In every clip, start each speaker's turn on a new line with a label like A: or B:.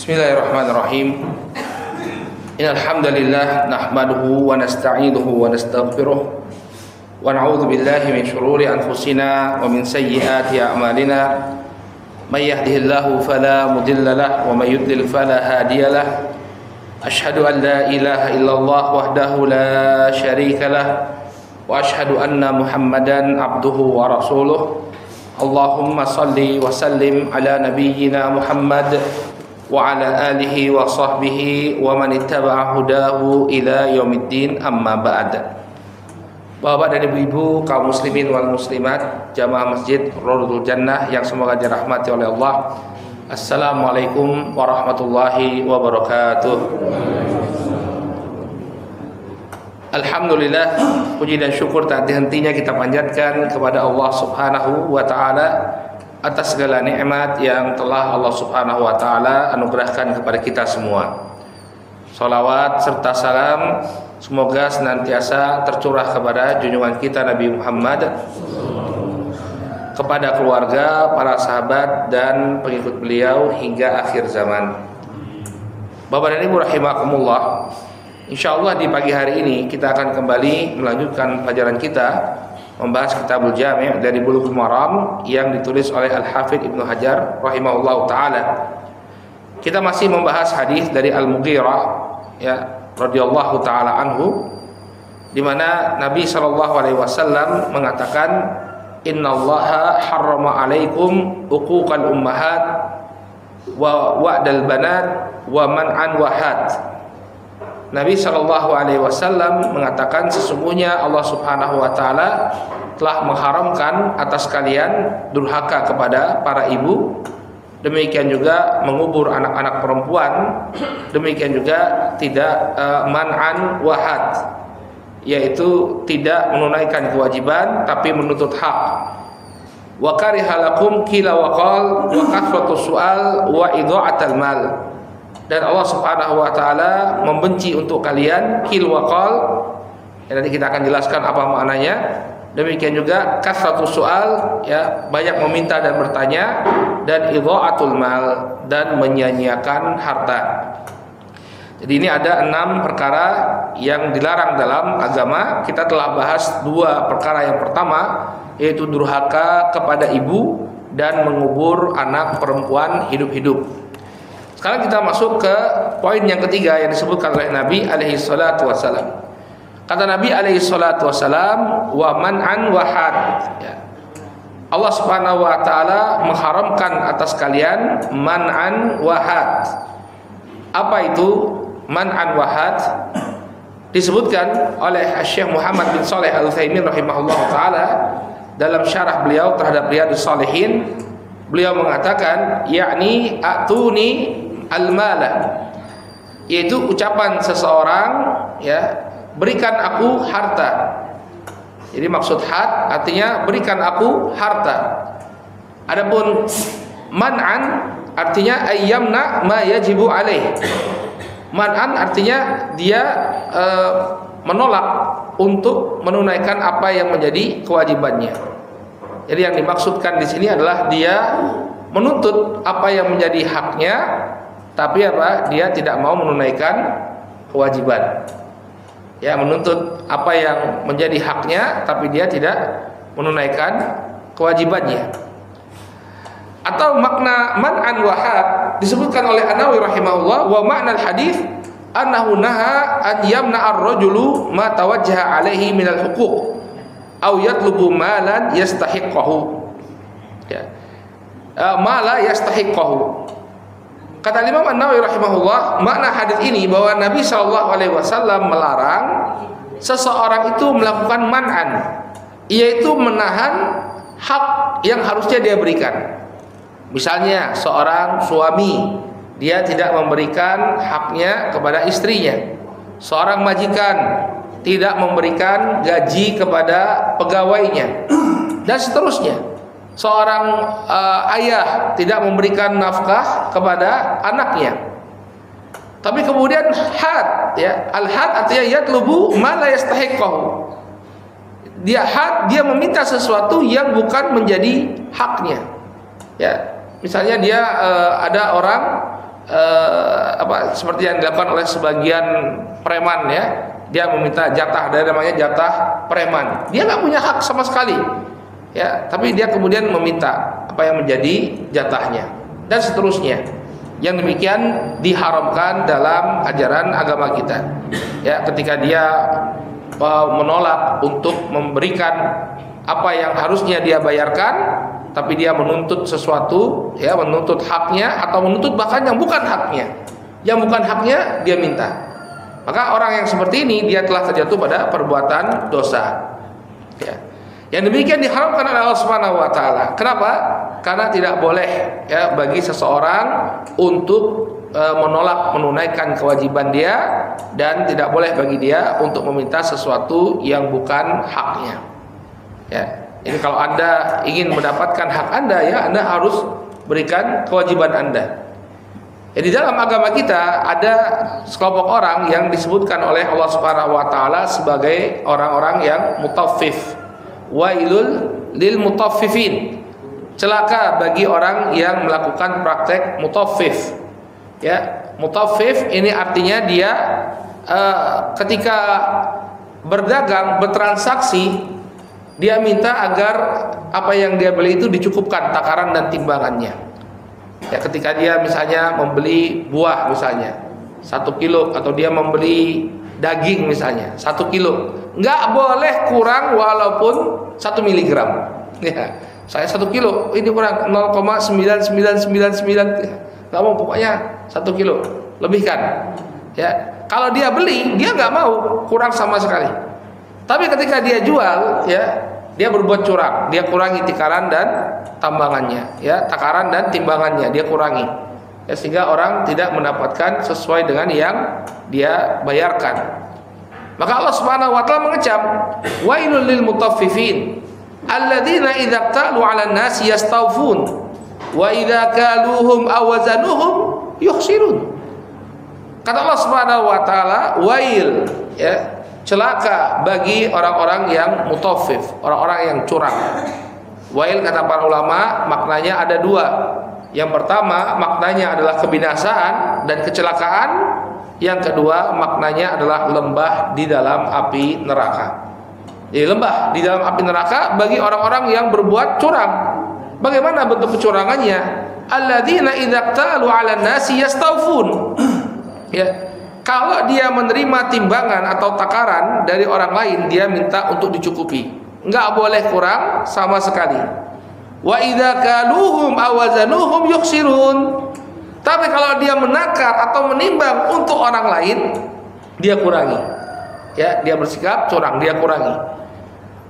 A: Bismillahirrahmanirrahim. Innal hamdalillah nahmaduhu wa nasta'inuhu wa nastaghfiruh wa na'udzu billahi min shururi anfusina wa min sayyiati a'malina. May yahdihillahu fala mudilla lahu wa may yudlil fala hadiya lahu. Ashhadu an la ilaha illallah wahdahu la syarika lahu wa ashhadu anna Muhammadan abduhu wa rasuluh. Allahumma salli wa sallim ala nabiyyina Muhammad wa ala alihi wa sahbihi wa man ittaba'a hudahu ila yaumiddin, amma ba'd. Bapak dan ibu-ibu, kaum muslimin wal muslimat, jamaah masjid Rawdatul Jannah yang semoga dirahmati oleh Allah. Assalamualaikum warahmatullahi wabarakatuh. Alhamdulillah, puji dan syukur tak henti-hentinya kita panjatkan kepada Allah Subhanahu wa taala atas segala nikmat yang telah Allah Subhanahu wa taala anugerahkan kepada kita semua. Salawat serta salam semoga senantiasa tercurah kepada junjungan kita Nabi Muhammad, kepada keluarga, para sahabat dan pengikut beliau hingga akhir zaman. Bapak dan Ibu rahimakumullah, insyaallah di pagi hari ini kita akan kembali melanjutkan pelajaran kita membahas Kitabul Jami' dari Bulughul Maram yang ditulis oleh Al-Hafidz Ibnu Hajar rahimahullahu taala. Kita masih membahas hadis dari Al-Mughirah ya radhiyallahu taala anhu, di mana Nabi sallallahu alaihi wasallam mengatakan, innallaha harrama alaikum uquqal ummahat wa wa'dal banat wa man'an wahad. Nabi sallallahu alaihi wasallam mengatakan, sesungguhnya Allah Subhanahu wa taala telah mengharamkan atas kalian durhaka kepada para ibu, demikian juga mengubur anak-anak perempuan, demikian juga tidak man'an wahad, yaitu tidak menunaikan kewajiban tapi menuntut hak. Wa karihalakum kila wa qal wa kasratus su'al wa idha'atal mal. Dan Allah Subhanahu wa taala membenci untuk kalian kil wa qal, ya, nanti kita akan jelaskan apa maknanya. Demikian juga kasratus su'al, ya, banyak meminta dan bertanya, dan idha'atul mal, dan menyia-nyiakan harta. Jadi ini ada 6 perkara yang dilarang dalam agama. Kita telah bahas 2 perkara. Yang pertama yaitu durhaka kepada ibu dan mengubur anak perempuan hidup-hidup. Sekarang kita masuk ke poin yang ketiga yang disebutkan oleh Nabi alaihi salatu wasalam. Kata Nabi alaihi salatu wasalam, wa man'an wahad, ya. Allah Subhanahu wa taala mengharamkan atas kalian man'an wahad. Apa itu man'an wahad? Disebutkan oleh Syekh Muhammad bin Shalih Al-Utsaimin rahimahullah taala dalam syarah beliau terhadap Riyadhus Shalihin. Beliau mengatakan, yakni atuni al-mala, yaitu ucapan seseorang, ya, berikan aku harta. Jadi maksud had artinya berikan aku harta. Adapun man'an artinya ayyamna ma yajibu alaih. Man'an artinya dia menolak untuk menunaikan apa yang menjadi kewajibannya. Jadi yang dimaksudkan di sini adalah dia menuntut apa yang menjadi haknya, tapi apa? Dia tidak mau menunaikan kewajiban. Ya, menuntut apa yang menjadi haknya, tapi dia tidak menunaikan kewajibannya. Atau makna man'an wahad disebutkan oleh An-Nawawi rahimahullah, wa ma'nal hadis annahu naha an yamna'a ar-rajulu ma tawajjaha alaihi minal huquq au yatlubu malan yastahiqqahu, ya, ma la yastahiqqahu. Kata Imam An-Nawawi rahimahullah, makna hadis ini bahwa Nabi sallallahu alaihi wasallam melarang seseorang itu melakukan man'an, yaitu menahan hak yang harusnya dia berikan. Misalnya seorang suami, dia tidak memberikan haknya kepada istrinya. Seorang majikan tidak memberikan gaji kepada pegawainya, dan seterusnya. Seorang ayah tidak memberikan nafkah kepada anaknya. Tapi kemudian had, ya, al-had artinya yatlubu ma la yastahiqqahu. Dia had, dia meminta sesuatu yang bukan menjadi haknya. Ya, misalnya dia ada orang seperti yang dilakukan oleh sebagian preman ya. Dia meminta jatah, dari namanya jatah preman. Dia nggak punya hak sama sekali, ya. Tapi dia kemudian meminta apa yang menjadi jatahnya dan seterusnya. Yang demikian diharamkan dalam ajaran agama kita. Ya, ketika dia menolak untuk memberikan apa yang harusnya dia bayarkan, tapi dia menuntut sesuatu, ya, menuntut haknya atau menuntut bahkan yang bukan haknya. Yang bukan haknya dia minta. Maka orang yang seperti ini dia telah terjatuh pada perbuatan dosa. Ya. Yang demikian diharamkan oleh Allah Subhanahu wa taala. Kenapa? Karena tidak boleh ya bagi seseorang untuk menolak menunaikan kewajiban dia, dan tidak boleh bagi dia untuk meminta sesuatu yang bukan haknya. Ya. Ini kalau Anda ingin mendapatkan hak Anda, ya Anda harus berikan kewajiban Anda. Di dalam agama kita ada sekelompok orang yang disebutkan oleh Allah Subhanahu wa taala sebagai orang-orang yang mutaffif. Wailul lil mutaffifin. Celaka bagi orang yang melakukan praktek mutaffif. Ya, mutaffif ini artinya dia ketika berdagang, bertransaksi, dia minta agar apa yang dia beli itu dicukupkan takaran dan timbangannya. Ya, ketika dia misalnya membeli buah misalnya 1 kilo, atau dia membeli daging misalnya 1 kilo, nggak boleh kurang walaupun 1 miligram. Ya, saya 1 kilo, ini kurang 0,9999, nggak mau, pokoknya 1 kilo lebihkan. Ya, kalau dia beli dia nggak mau kurang sama sekali. Tapi ketika dia jual, ya dia berbuat curang, dia kurangi takaran dan tambangannya, ya, takaran dan timbangannya dia kurangi, ya, sehingga orang tidak mendapatkan sesuai dengan yang dia bayarkan. Maka Allah Subhanahu wa taala mengecam, wailul lil mutaffifin alladzina idza qalu 'alan nasi yastawfun wa idza kaluhum aw wazanuhum yukhsirun. Kata Allah Subhanahu wa taala, wail, ya, celaka bagi orang-orang yang mutaffif, orang-orang yang curang. Wail kata para ulama maknanya ada 2. Yang pertama maknanya adalah kebinasaan dan kecelakaan. Yang kedua maknanya adalah lembah di dalam api neraka. Jadi lembah di dalam api neraka bagi orang-orang yang berbuat curang. Bagaimana bentuk kecurangannya? Alladzina idza qalu 'alan nasi yastawfun. Ya. Kalau dia menerima timbangan atau takaran dari orang lain, dia minta untuk dicukupi, nggak boleh kurang sama sekali. Wa idza kaluhum aw wazanuhum yukhsirun. Tapi kalau dia menakar atau menimbang untuk orang lain, dia kurangi. Ya, dia bersikap curang, dia kurangi.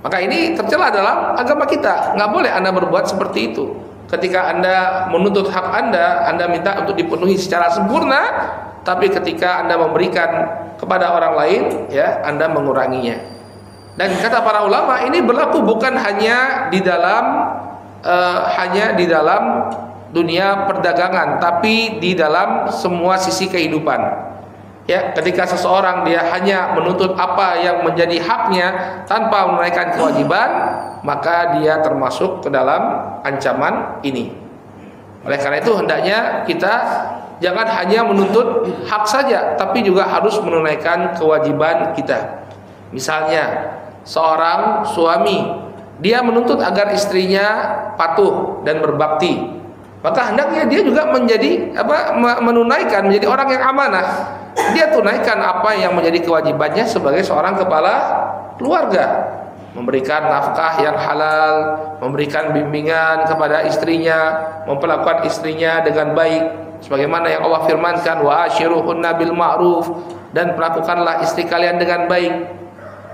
A: Maka ini tercela dalam agama kita. Nggak boleh Anda berbuat seperti itu. Ketika Anda menuntut hak Anda minta untuk dipenuhi secara sempurna. Tapi ketika Anda memberikan kepada orang lain, ya, Anda menguranginya. Dan kata para ulama, ini berlaku bukan hanya di dalam dunia perdagangan, tapi di dalam semua sisi kehidupan. Ya, ketika seseorang dia hanya menuntut apa yang menjadi haknya tanpa menunaikan kewajiban, maka dia termasuk ke dalam ancaman ini. Oleh karena itu hendaknya kita jangan hanya menuntut hak saja, tapi juga harus menunaikan kewajiban kita. Misalnya seorang suami, dia menuntut agar istrinya patuh dan berbakti, maka hendaknya dia juga menunaikan, menjadi orang yang amanah. Dia tunaikan apa yang menjadi kewajibannya sebagai seorang kepala keluarga, memberikan nafkah yang halal, memberikan bimbingan kepada istrinya, memperlakukan istrinya dengan baik sebagaimana yang Allah firmankan, wa ashiruhunna bil ma'ruf, dan perlakukanlah istri kalian dengan baik.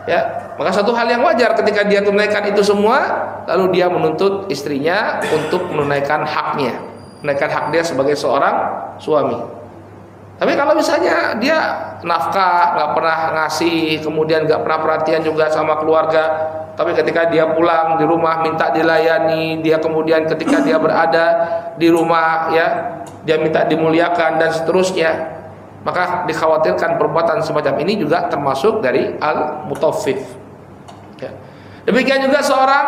A: Ya, maka satu hal yang wajar ketika dia tunaikan itu semua, lalu dia menuntut istrinya untuk menunaikan haknya, menunaikan hak dia sebagai seorang suami. Tapi kalau misalnya dia nafkah nggak pernah ngasih, kemudian nggak pernah perhatian juga sama keluarga, tapi ketika dia pulang di rumah minta dilayani, dia kemudian ketika dia berada di rumah, ya, dia minta dimuliakan dan seterusnya, maka dikhawatirkan perbuatan semacam ini juga termasuk dari al-mutaffif. Ya. Demikian juga seorang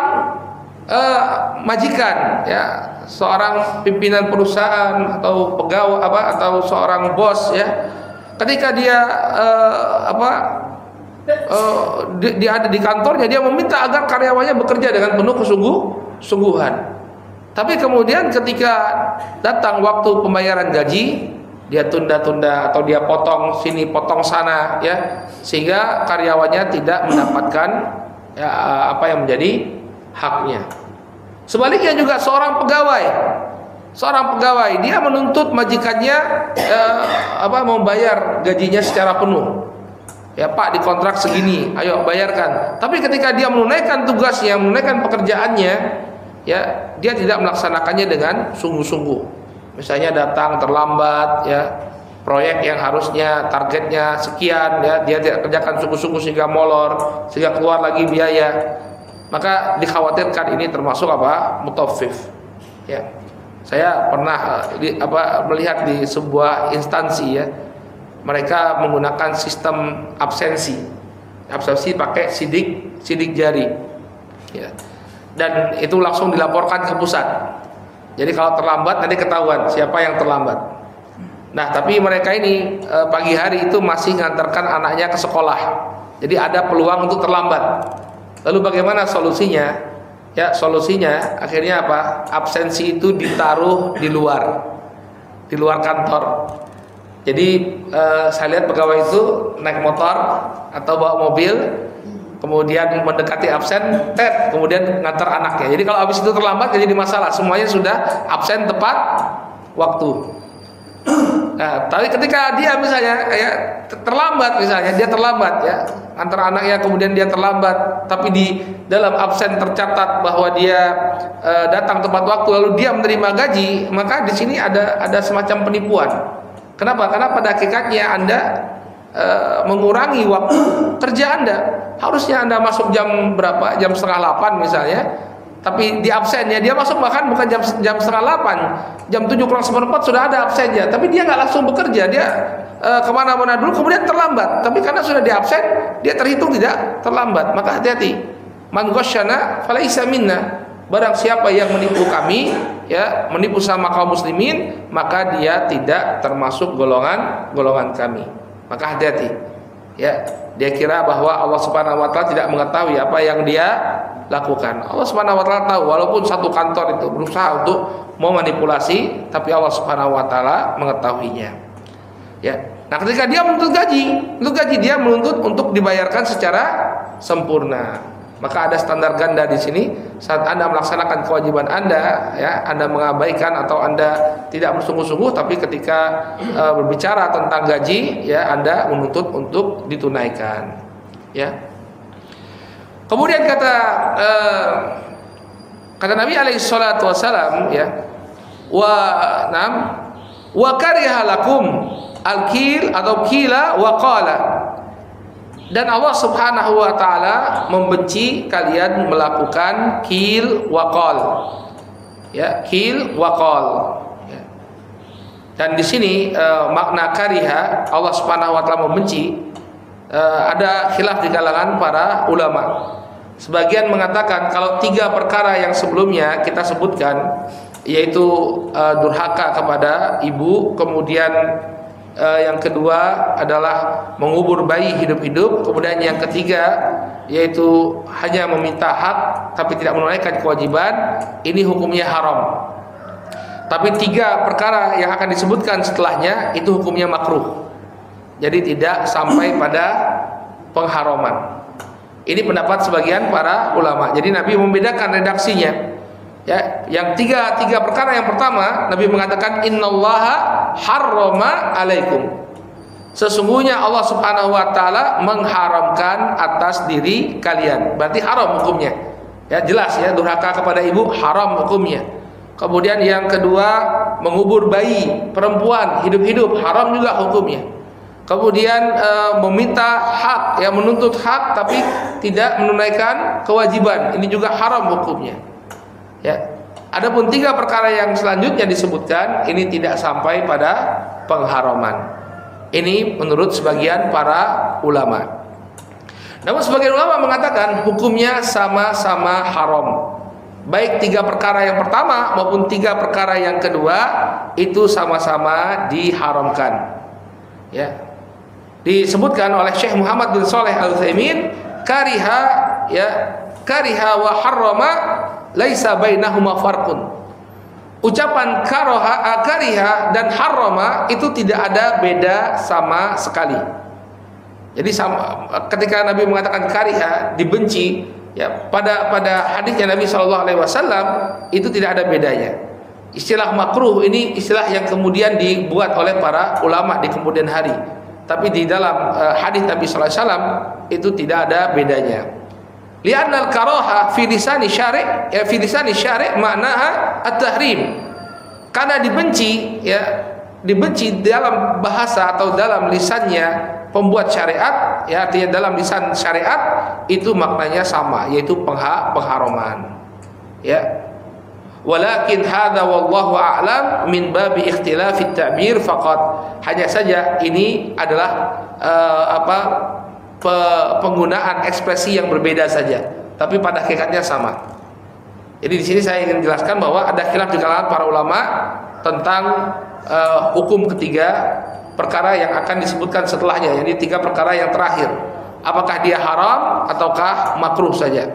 A: majikan, ya, seorang pimpinan perusahaan atau pegawai atau seorang bos ya, ketika dia dia ada di kantornya, dia meminta agar karyawannya bekerja dengan penuh kesungguhan. Tapi kemudian ketika datang waktu pembayaran gaji, dia tunda-tunda atau dia potong sini potong sana ya, sehingga karyawannya tidak mendapatkan ya, apa yang menjadi haknya. Sebaliknya juga seorang pegawai dia menuntut majikannya membayar gajinya secara penuh. Ya Pak, dikontrak segini, ayo bayarkan. Tapi ketika dia menunaikan tugasnya, menunaikan pekerjaannya, ya dia tidak melaksanakannya dengan sungguh-sungguh. Misalnya datang terlambat ya, proyek yang harusnya targetnya sekian ya, dia tidak kerjakan sungguh-sungguh sehingga molor, sehingga keluar lagi biaya. Maka dikhawatirkan ini termasuk mutaffif. Ya. Saya pernah melihat di sebuah instansi ya, mereka menggunakan sistem absensi. Absensi pakai sidik jari. Ya. Dan itu langsung dilaporkan ke pusat. Jadi kalau terlambat nanti ketahuan siapa yang terlambat. Nah, tapi mereka ini pagi hari itu masih ngantarkan anaknya ke sekolah. Jadi ada peluang untuk terlambat. Lalu bagaimana solusinya? Ya, solusinya akhirnya apa? Absensi itu ditaruh di luar kantor. Jadi saya lihat pegawai itu naik motor atau bawa mobil, kemudian mendekati absen, kemudian ngantar anaknya. Jadi kalau habis itu terlambat jadi masalah, semuanya sudah absen tepat waktu. Nah, tapi ketika dia misalnya kayak terlambat, misalnya dia terlambat ya, antar anaknya kemudian dia terlambat, tapi di dalam absen tercatat bahwa dia datang tepat waktu lalu dia menerima gaji, maka di sini ada semacam penipuan. Kenapa? Karena pada hakikatnya Anda mengurangi waktu kerja Anda. Harusnya Anda masuk jam berapa? Jam 7:30 misalnya. Tapi di absennya dia masuk bahkan bukan jam 7:30, jam 7:45 sudah ada absennya. Tapi dia nggak langsung bekerja, dia kemana-mana dulu, kemudian terlambat. Tapi karena sudah di absen, dia terhitung tidak terlambat. Maka hati-hati. Man ghasyana falaisa minna. Barang siapa yang menipu kami, ya menipu sama kaum muslimin, maka dia tidak termasuk golongan kami. Maka hati-hati. Ya, dia kira bahwa Allah Subhanahu wa taala tidak mengetahui apa yang dia lakukan. Allah Subhanahu wa taala tahu, walaupun satu kantor itu berusaha untuk memanipulasi, tapi Allah Subhanahu wa taala mengetahuinya. Ya. Nah, ketika dia menuntut gaji dia menuntut untuk dibayarkan secara sempurna. Maka ada standar ganda di sini. Saat Anda melaksanakan kewajiban Anda, ya, Anda mengabaikan atau Anda tidak bersungguh-sungguh, tapi ketika berbicara tentang gaji, ya, Anda menuntut untuk ditunaikan. Ya. Kemudian kata Nabi alaihi salatu wasalam, ya, wa kariha lakum al-kil atau kila wa qala. Dan Allah Subhanahu wa taala membenci kalian melakukan kil wa qal. Ya, kil wa qal. Ya. Dan di sini makna kariha Allah Subhanahu wa taala membenci, ada khilaf di kalangan para ulama. Sebagian mengatakan kalau tiga perkara yang sebelumnya kita sebutkan, yaitu durhaka kepada ibu, kemudian yang kedua adalah mengubur bayi hidup-hidup, kemudian yang ketiga yaitu hanya meminta hak tapi tidak menunaikan kewajiban, ini hukumnya haram. Tapi tiga perkara yang akan disebutkan setelahnya itu hukumnya makruh. Jadi tidak sampai pada pengharaman. Ini pendapat sebagian para ulama. Jadi Nabi membedakan redaksinya. Ya, yang tiga perkara yang pertama Nabi mengatakan innallaha harrama alaikum. Sesungguhnya Allah Subhanahu wa taala mengharamkan atas diri kalian. Berarti haram hukumnya. Ya, jelas ya, durhaka kepada ibu haram hukumnya. Kemudian yang kedua mengubur bayi perempuan hidup-hidup haram juga hukumnya. Kemudian meminta hak, ya, menuntut hak tapi tidak menunaikan kewajiban, ini juga haram hukumnya. Ya. Adapun tiga perkara yang selanjutnya disebutkan ini tidak sampai pada pengharaman. Ini menurut sebagian para ulama. Namun sebagian ulama mengatakan hukumnya sama-sama haram. baik 3 perkara yang pertama maupun 3 perkara yang kedua itu sama-sama diharamkan. Ya. Disebutkan oleh Syekh Muhammad bin Shalih Al-Utsaimin, kariha wa harrama laisa bainahuma farqun. Ucapan kariha dan harrama itu tidak ada beda sama sekali. Jadi ketika Nabi mengatakan kariha, dibenci, ya, pada hadisnya Nabi SAW itu tidak ada bedanya. Istilah makruh ini istilah yang kemudian dibuat oleh para ulama di kemudian hari. Tapi di dalam hadis Nabi SAW itu tidak ada bedanya. Li'anna al-karaha fi lisani syari', ya, fi lisani syari' ma'naha at-tahrim. Karena dibenci, ya, dibenci dalam bahasa atau dalam lisannya pembuat syariat, ya, artinya dalam lisan syariat itu maknanya sama, yaitu pengharaman. Ya. Walakin hadza wallahu a'lam min babi ikhtilafit ta'bir faqat. Hanya saja ini adalah penggunaan ekspresi yang berbeda saja, tapi pada hakikatnya sama. Jadi di sini saya ingin jelaskan bahwa ada khilaf di kalangan para ulama tentang hukum ketiga perkara yang akan disebutkan setelahnya, jadi 3 perkara yang terakhir. Apakah dia haram ataukah makruh saja?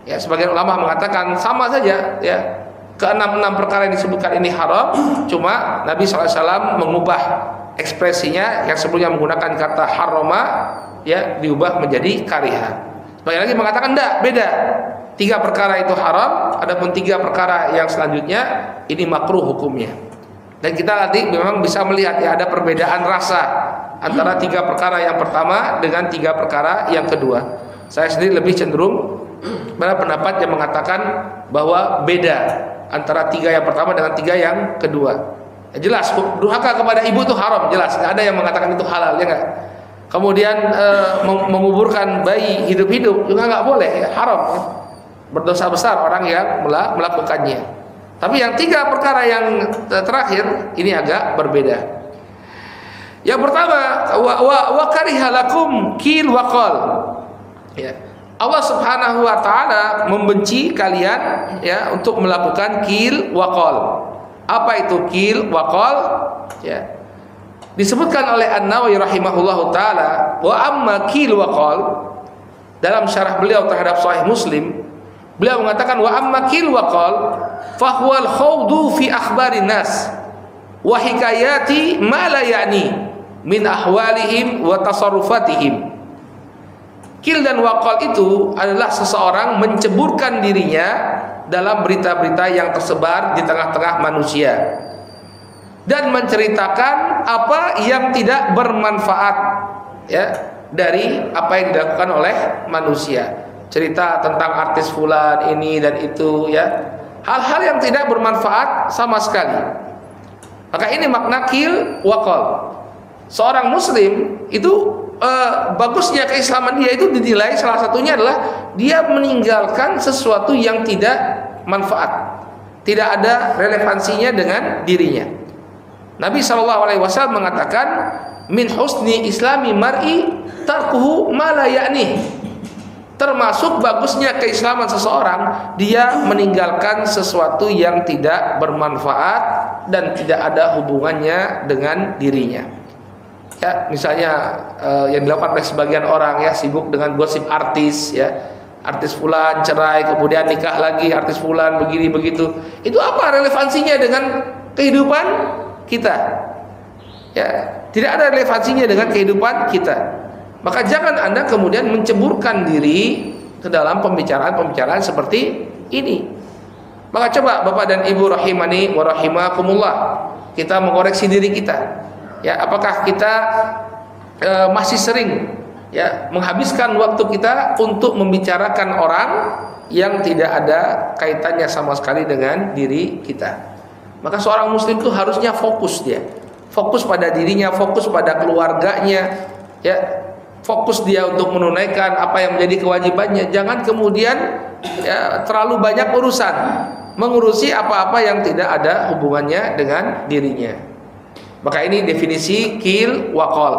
A: Ya, sebagian ulama mengatakan sama saja, ya. Ke-6 perkara yang disebutkan ini haram, cuma Nabi SAW mengubah ekspresinya yang sebelumnya menggunakan kata haroma, ya, diubah menjadi kariha. Sebagian lagi mengatakan enggak, beda. 3 perkara itu haram, adapun 3 perkara yang selanjutnya ini makruh hukumnya. Dan kita nanti memang bisa melihat, ya, ada perbedaan rasa antara 3 perkara yang pertama dengan 3 perkara yang kedua. Saya sendiri lebih cenderung pada pendapat yang mengatakan bahwa beda antara 3 yang pertama dengan 3 yang kedua. Ya, jelas durhaka kepada ibu itu haram, jelas. Nggak ada yang mengatakan itu halal, ya nggak? Kemudian menguburkan bayi hidup-hidup juga nggak boleh, ya, haram, ya. Berdosa besar orang yang melakukannya. Tapi yang 3 perkara yang terakhir ini agak berbeda. Yang pertama, wa kariha lakum kil wa qal. Ya. Allah Subhanahu wa taala membenci kalian, ya, untuk melakukan kil wa qal. Apa itu kil wa qal? Ya. Disebutkan oleh An-Nawawi rahimahullahu taala, wa amma kil wa qal, dalam syarah beliau terhadap Sahih Muslim, beliau mengatakan wa amma kil wa qal fa huwal khawdu fi akhbarin nas wa hikayati ma la ya'ni min ahwalihim wa tasarrufatihim. Kil dan waqal itu adalah seseorang menceburkan dirinya dalam berita-berita yang tersebar di tengah-tengah manusia dan menceritakan apa yang tidak bermanfaat, ya, dari apa yang dilakukan oleh manusia. Cerita tentang artis fulan ini dan itu, ya, hal-hal yang tidak bermanfaat sama sekali. Maka ini makna kil waqal. Seorang muslim itu bagusnya keislaman dia itu dinilai salah satunya adalah dia meninggalkan sesuatu yang tidak manfaat, tidak ada relevansinya dengan dirinya. Nabi SAW mengatakan min husni islami mar'i tarkuhu ma la ya'ni. Termasuk bagusnya keislaman seseorang dia meninggalkan sesuatu yang tidak bermanfaat dan tidak ada hubungannya dengan dirinya. Ya, misalnya yang dilakukan oleh sebagian orang, ya, sibuk dengan gosip artis, ya, artis fulan cerai kemudian nikah lagi, artis fulan begini begitu. Itu apa relevansinya dengan kehidupan kita? Ya, tidak ada relevansinya dengan kehidupan kita. Maka jangan Anda kemudian menceburkan diri ke dalam pembicaraan-pembicaraan seperti ini. Maka coba Bapak dan Ibu rahimani wa rahimakumullah, kita mengoreksi diri kita. Ya, apakah kita masih sering, ya, menghabiskan waktu kita untuk membicarakan orang yang tidak ada kaitannya sama sekali dengan diri kita? Maka seorang muslim itu harusnya fokus, dia fokus pada dirinya, fokus pada keluarganya, ya, fokus dia untuk menunaikan apa yang menjadi kewajibannya. Jangan kemudian, ya, terlalu banyak urusan, mengurusi apa-apa yang tidak ada hubungannya dengan dirinya. Maka ini definisi kil wa qal.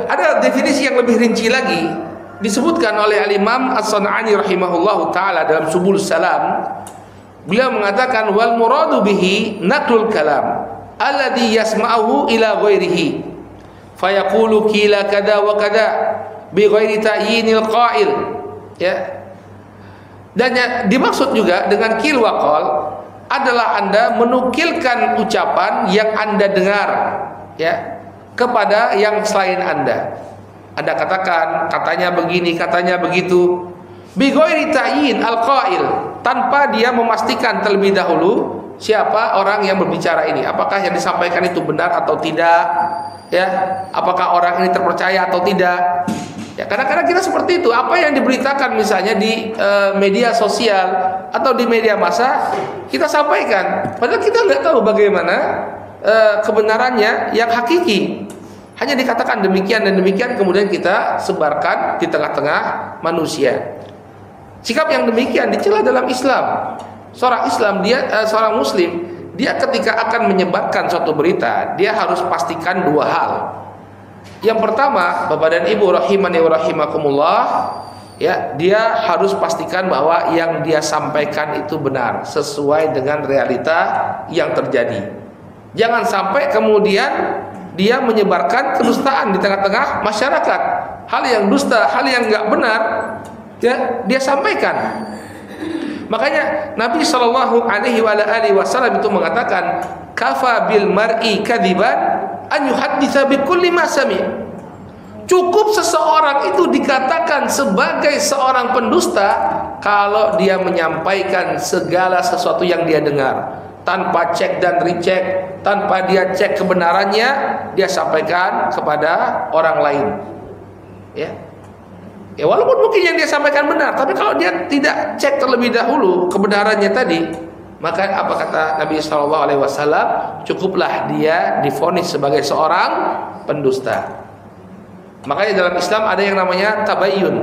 A: Ada definisi yang lebih rinci lagi, disebutkan oleh Al-Imam As-San'ani rahimahullahu taala dalam Subul Salam. Beliau mengatakan wal muradu bihi naqlul kalam alladhi yasma'uhu ila ghairihi fayaqulu qila kada wa kada bi ghairi ta'yinil qa'il, ya. Dan dimaksud juga dengan qil wa qal adalah Anda menukilkan ucapan yang Anda dengar, ya, kepada yang selain Anda. Anda katakan katanya begini, katanya begitu, bi ghairi ta'yin al-qa'il, tanpa dia memastikan terlebih dahulu siapa orang yang berbicara ini, apakah yang disampaikan itu benar atau tidak, ya, apakah orang ini terpercaya atau tidak. Ya, kadang-kadang kita seperti itu, apa yang diberitakan misalnya di media sosial atau di media massa kita sampaikan, padahal kita nggak tahu bagaimana kebenarannya yang hakiki. Hanya dikatakan demikian dan demikian, kemudian kita sebarkan di tengah-tengah manusia. Sikap yang demikian dicela dalam Islam. Seorang Muslim, dia ketika akan menyebarkan suatu berita, dia harus pastikan dua hal. Yang pertama, Bapak dan Ibu rahimani wa rahimakumullah, ya, dia harus pastikan bahwa yang dia sampaikan itu benar, sesuai dengan realita yang terjadi. Jangan sampai kemudian dia menyebarkan kedustaan di tengah-tengah masyarakat. Hal yang dusta, hal yang enggak benar, ya, dia sampaikan. Makanya Nabi Shallallahu Alaihi Wasallam itu mengatakan, kafa bil mar'i kadiban an yuhadditsa bi kulli ma sami. Cukup seseorang itu dikatakan sebagai seorang pendusta kalau dia menyampaikan segala sesuatu yang dia dengar tanpa cek dan recheck, tanpa dia cek kebenarannya, dia sampaikan kepada orang lain. Ya. Ya, walaupun mungkin yang dia sampaikan benar, tapi kalau dia tidak cek terlebih dahulu kebenarannya tadi, maka apa kata Nabi SAW, cukuplah dia divonis sebagai seorang pendusta. Makanya dalam Islam ada yang namanya tabayyun.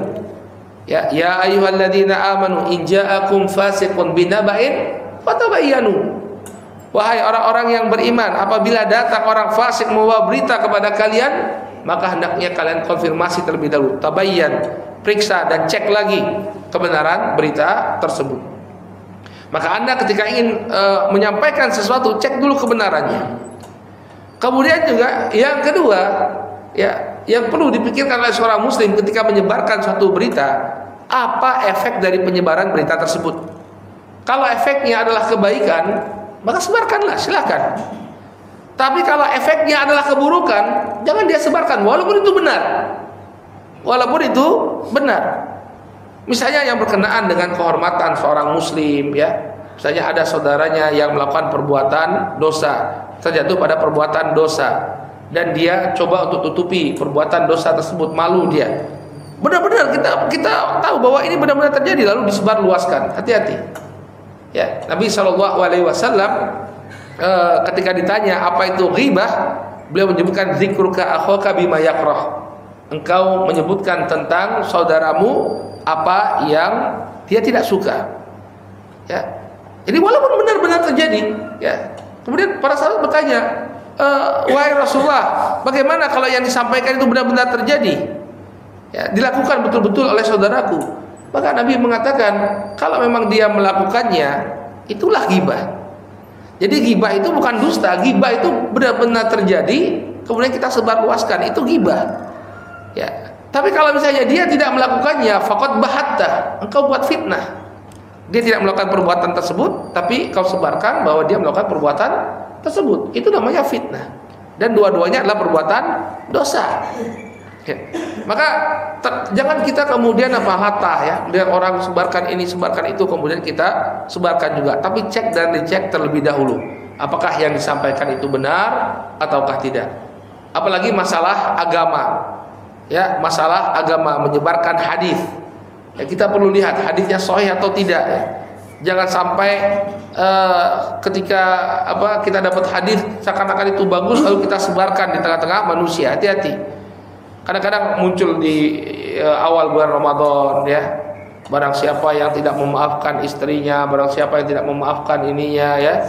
A: Ya ayyuhalladzina amanu in ja'akum fasiqun binaba'in fatabayyanu. Wahai orang-orang yang beriman, apabila datang orang fasik membawa berita kepada kalian, maka hendaknya kalian konfirmasi terlebih dahulu, tabayyan, periksa dan cek lagi kebenaran berita tersebut. Maka Anda ketika ingin menyampaikan sesuatu, cek dulu kebenarannya. Kemudian juga yang kedua, ya, yang perlu dipikirkan oleh seorang muslim ketika menyebarkan suatu berita, apa efek dari penyebaran berita tersebut. Kalau efeknya adalah kebaikan, maka sebarkanlah, silakan. Tapi kalau efeknya adalah keburukan, jangan dia sebarkan walaupun itu benar. Walaupun itu benar. Misalnya yang berkenaan dengan kehormatan seorang muslim, ya. Misalnya ada saudaranya yang melakukan perbuatan dosa, terjatuh pada perbuatan dosa, dan dia coba untuk tutupi perbuatan dosa tersebut, malu dia. Benar-benar kita tahu bahwa ini benar-benar terjadi, lalu disebarluaskan. Hati-hati. Ya, Nabi SAW ketika ditanya apa itu ghibah, beliau menyebutkan zikruka akhaka bima yakrah. Engkau menyebutkan tentang saudaramu apa yang dia tidak suka. Ya. Jadi walaupun benar-benar terjadi, ya. Kemudian para sahabat bertanya, wahai Rasulullah, bagaimana kalau yang disampaikan itu benar-benar terjadi? Ya, dilakukan betul-betul oleh saudaraku. Maka Nabi mengatakan, kalau memang dia melakukannya, itulah ghibah. Jadi ghibah itu bukan dusta, ghibah itu benar-benar terjadi, kemudian kita sebarluaskan, itu ghibah. Ya. Tapi kalau misalnya dia tidak melakukannya, faqad bahatta, engkau buat fitnah. Dia tidak melakukan perbuatan tersebut, tapi kau sebarkan bahwa dia melakukan perbuatan tersebut. Itu namanya fitnah. Dan dua-duanya adalah perbuatan dosa. Ya. Maka jangan kita kemudian latah, ya, lihat orang sebarkan ini, sebarkan itu, kemudian kita sebarkan juga. Tapi cek dan dicek terlebih dahulu, apakah yang disampaikan itu benar ataukah tidak. Apalagi masalah agama, ya, masalah agama, menyebarkan hadis. Ya, kita perlu lihat hadisnya sahih atau tidak. Ya. Jangan sampai ketika kita dapat hadis seakan-akan itu bagus lalu kita sebarkan di tengah-tengah manusia. Hati-hati. Kadang-kadang muncul di awal bulan Ramadan, ya, barang siapa yang tidak memaafkan istrinya, barang siapa yang tidak memaafkan ininya, ya,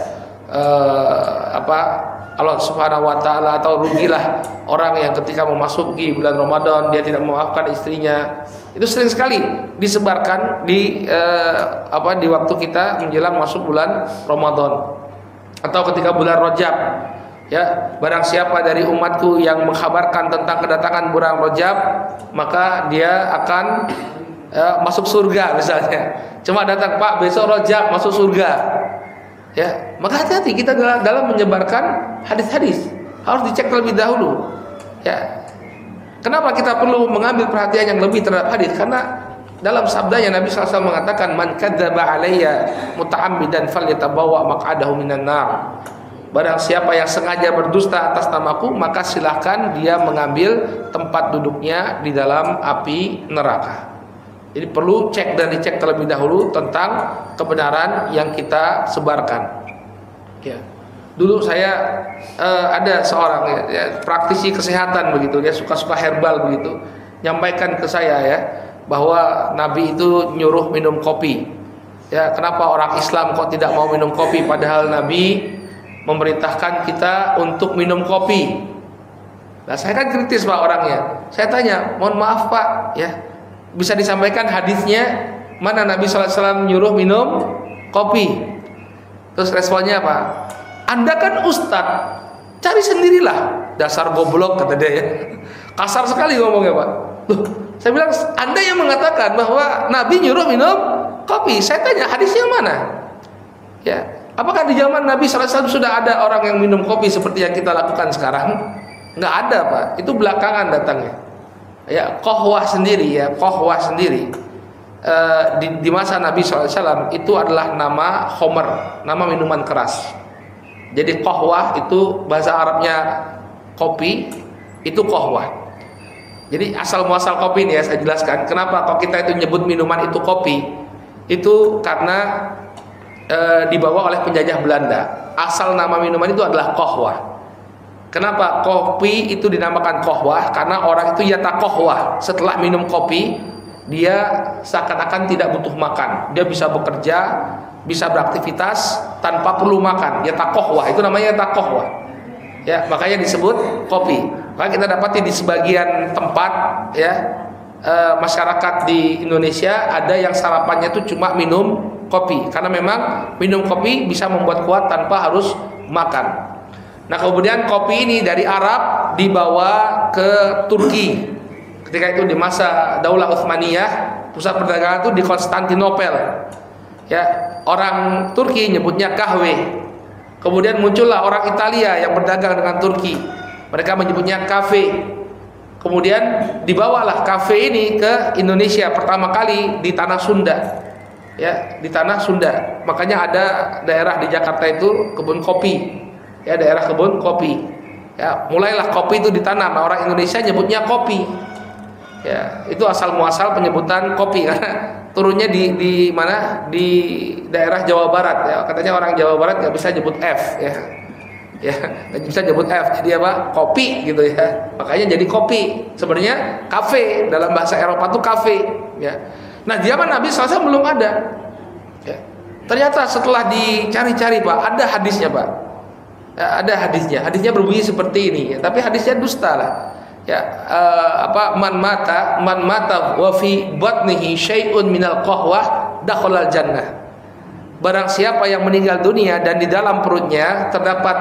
A: Allah Subhanahu wa taala, atau rugilah orang yang ketika memasuki bulan Ramadan dia tidak memaafkan istrinya. Itu sering sekali disebarkan di di waktu kita menjelang masuk bulan Ramadan atau ketika bulan Rajab. Ya, barang siapa dari umatku yang mengkhabarkan tentang kedatangan bulan Rajab, maka dia akan masuk surga misalnya. Cuma datang, Pak, besok Rajab masuk surga. Ya, maka hati-hati kita dalam menyebarkan hadis-hadis. Harus dicek terlebih dahulu. Ya. Kenapa kita perlu mengambil perhatian yang lebih terhadap hadis? Karena dalam sabdanya Nabi SAW mengatakan, "Man kadzdzaba alayya muta'ammidan falyatabawa maq'adahu minan nar." Barang siapa yang sengaja berdusta atas namaku, maka silahkan dia mengambil tempat duduknya di dalam api neraka. Jadi perlu cek dan dicek terlebih dahulu tentang kebenaran yang kita sebarkan. Ya. Dulu saya ada seorang praktisi kesehatan begitu, dia suka-suka herbal begitu, nyampaikan ke saya ya bahwa Nabi itu nyuruh minum kopi. Ya, kenapa orang Islam kok tidak mau minum kopi padahal Nabi memerintahkan kita untuk minum kopi. Nah, saya kan kritis Pak orangnya. Saya tanya, mohon maaf Pak, ya bisa disampaikan hadisnya mana Nabi SAW nyuruh minum kopi? Terus responnya apa? Anda kan ustadz, cari sendirilah. Dasar goblok kata dia ya. Kasar sekali ngomongnya Pak. Loh, saya bilang Anda yang mengatakan bahwa Nabi nyuruh minum kopi. Saya tanya hadisnya mana? Ya, apakah di zaman Nabi SAW sudah ada orang yang minum kopi seperti yang kita lakukan sekarang? Nggak ada Pak. Itu belakangan datangnya. Ya, kohwah sendiri ya, kohwah sendiri di masa Nabi SAW itu adalah nama khomer, nama minuman keras. Jadi kohwah itu bahasa Arabnya kopi, itu kohwah. Jadi asal muasal kopi ini ya saya jelaskan. Kenapa kok kita itu nyebut minuman itu kopi? Itu karena dibawa oleh penjajah Belanda. Asal nama minuman itu adalah kohwah. Kenapa kopi itu dinamakan kohwah? Karena orang itu yatakohwah. Setelah minum kopi, dia seakan-akan tidak butuh makan. Dia bisa bekerja, bisa beraktivitas tanpa perlu makan. Yatakohwah, itu namanya yatakohwah. Ya, makanya disebut kopi. Maka kita dapati di sebagian tempat, ya masyarakat di Indonesia ada yang sarapannya itu cuma minum kopi. Karena memang minum kopi bisa membuat kuat tanpa harus makan. Nah kemudian kopi ini dari Arab dibawa ke Turki. Ketika itu di masa Daulah Utsmaniyah, pusat perdagangan itu di Konstantinopel. Ya, orang Turki nyebutnya kahwe. Kemudian muncullah orang Italia yang berdagang dengan Turki. Mereka menyebutnya kafe. Kemudian dibawalah kafe ini ke Indonesia pertama kali di tanah Sunda. Ya, di tanah Sunda. Makanya ada daerah di Jakarta itu kebun kopi. Ya, daerah kebun kopi. Ya, mulailah kopi itu ditanam. Nah, orang Indonesia nyebutnya kopi. Ya, itu asal muasal penyebutan kopi karena turunnya di mana? Di daerah Jawa Barat. Ya, katanya orang Jawa Barat nggak bisa nyebut F. Ya, ya nggak bisa nyebut F. Jadi apa? Kopi gitu ya. Makanya jadi kopi. Sebenarnya kafe dalam bahasa Eropa itu kafe. Ya. Nah, zaman Nabi SAW belum ada. Ya. Ternyata setelah dicari-cari Pak, ada hadisnya Pak. Ya, ada hadisnya. Hadisnya berbunyi seperti ini. Ya, tapi hadisnya dusta lah. Ya, man mata wa fi batnihi syai'un minal qahwah dakhalal jannah. Barang siapa yang meninggal dunia dan di dalam perutnya terdapat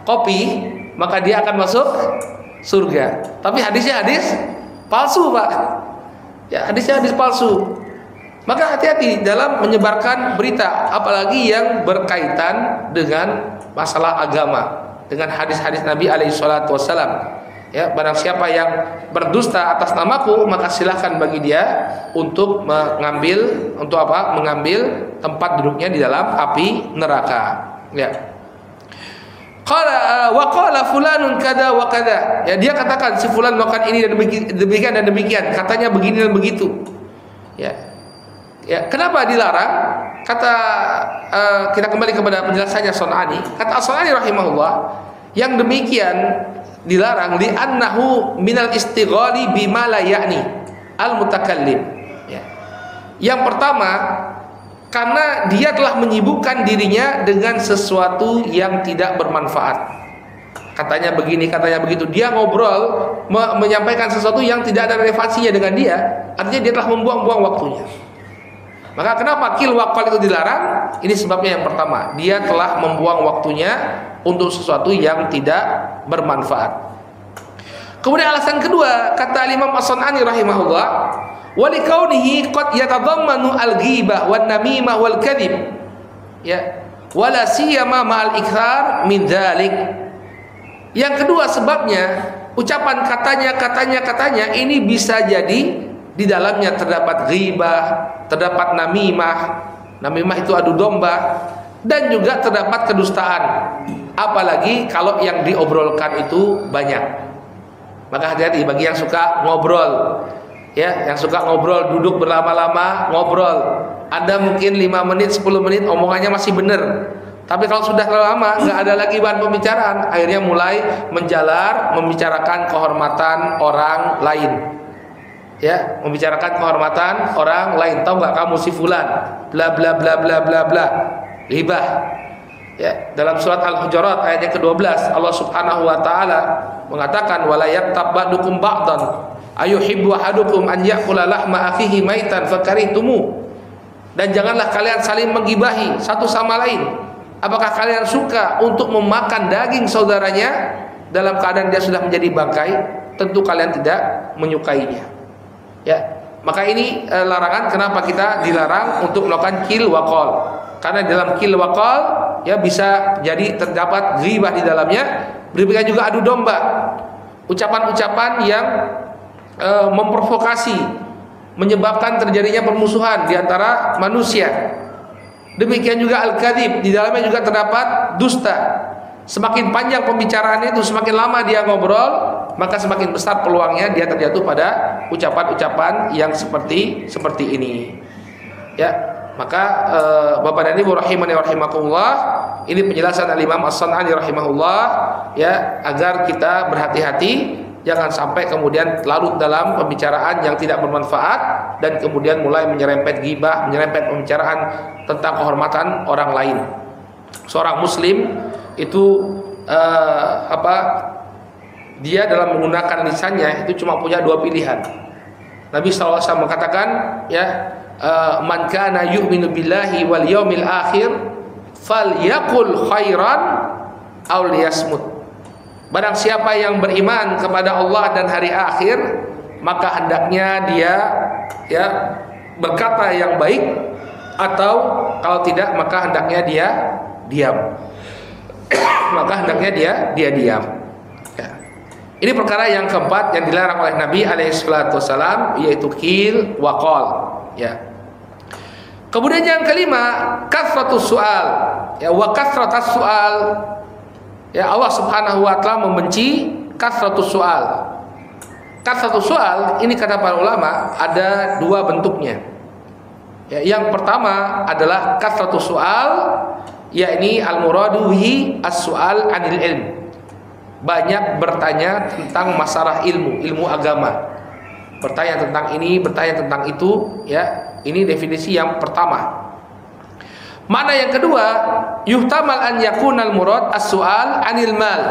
A: kopi, maka dia akan masuk surga. Tapi hadisnya hadis palsu, Pak. Ya, hadisnya hadis palsu. Maka hati-hati dalam menyebarkan berita, apalagi yang berkaitan dengan masalah agama, dengan hadis-hadis Nabi alaihissalam. Ya, barang siapa yang berdusta atas namaku, maka silahkan bagi dia untuk mengambil tempat duduknya di dalam api neraka. Ya. Qala fulanun kada wa kada. Ya, dia katakan si fulan melakukan ini dan demikian dan demikian, katanya begini dan begitu. Ya. Ya, kenapa dilarang? Kata kita kembali kepada penjelasannya Sun'ani. Kata Sun'ani rahimahullah, yang demikian dilarang li'annahu minal istighali bima la ya'ni al-mutakallim. Ya. Yang pertama, karena dia telah menyibukkan dirinya dengan sesuatu yang tidak bermanfaat. katanya begini, katanya begitu. Dia ngobrol, menyampaikan sesuatu yang tidak ada relevansinya dengan dia, artinya dia telah membuang-buang waktunya. Maka kenapa qil wa qal itu dilarang? Ini sebabnya yang pertama, dia telah membuang waktunya untuk sesuatu yang tidak bermanfaat. Kemudian alasan kedua, kata Imam As-San'ani rahimahullah, wa likaunihi qad yatadammanu al-ghibah wan namimah wal kadhib. Ya, wala siyama ma'al ikthar min dzalik. Yang kedua sebabnya, ucapan katanya ini bisa jadi di dalamnya terdapat ghibah, terdapat namimah. Namimah itu adu domba, dan juga terdapat kedustaan. Apalagi kalau yang diobrolkan itu banyak. Maka hati-hati bagi yang suka ngobrol. Ya, yang suka ngobrol, duduk berlama-lama ngobrol. Ada mungkin 5 menit, 10 menit omongannya masih benar. Tapi kalau sudah terlalu lama, nggak ada lagi bahan pembicaraan, akhirnya mulai menjalar, membicarakan kehormatan orang lain. Ya, membicarakan kehormatan orang lain. Tahu nggak kamu si fulan? Bla bla bla bla bla bla. Ghibah. Ya, dalam surat Al-Hujurat ayat yang ke-12 Allah Subhanahu wa taala mengatakan wala yattab ba'dukum ba'dan ayuhibbu ahadukum an ya'kula lahma akhihi maitan fakarihtumu. Dan janganlah kalian saling menggibahi satu sama lain. Apakah kalian suka untuk memakan daging saudaranya dalam keadaan dia sudah menjadi bangkai? Tentu kalian tidak menyukainya. Ya, maka ini larangan. Kenapa kita dilarang untuk melakukan qil wa qal? Karena dalam qil wa qal ya bisa jadi terdapat ghibah di dalamnya, demikian juga adu domba, ucapan-ucapan yang memprovokasi, menyebabkan terjadinya permusuhan di antara manusia. Demikian juga al-kadzib, di dalamnya juga terdapat dusta. Semakin panjang pembicaraannya itu, semakin lama dia ngobrol, maka semakin besar peluangnya dia terjatuh pada ucapan-ucapan yang seperti ini. Ya, maka Bapak dan Ibu rahimani rahimakumullah, ini penjelasan Al-Imam As-San'ani rahimahullah, ya, agar kita berhati-hati jangan sampai kemudian larut dalam pembicaraan yang tidak bermanfaat dan kemudian mulai menyerempet ghibah, menyerempet pembicaraan tentang kehormatan orang lain. Seorang muslim itu dia dalam menggunakan lisannya itu cuma punya 2 pilihan. Nabi SAW mengatakan, ya, man kana yu'minu billahi wal yaumil akhir falyaqul khairan aw liyasmut. Barang siapa yang beriman kepada Allah dan hari akhir, maka hendaknya dia ya berkata yang baik, atau kalau tidak maka hendaknya dia diam. Maka hendaknya dia diam. Ya. Ini perkara yang keempat yang dilarang oleh Nabi alaihissalam, yaitu qil wa qal. Ya. Kemudian yang kelima, kasratus su'al. Ya, wa kasratus su'al. Ya, Allah Subhanahu wa taala membenci kasratus su'al. Kasratus su'al ini kata para ulama ada 2 bentuknya. Ya, yang pertama adalah kasratus su'al, yakni al-muradu bihi as-su'al 'anil ilm. Banyak bertanya tentang masalah ilmu agama. Bertanya tentang ini, bertanya tentang itu, ya. Ini definisi yang pertama. Mana yang kedua, yuhtamal an yakunal murad as-su'al 'anil mal.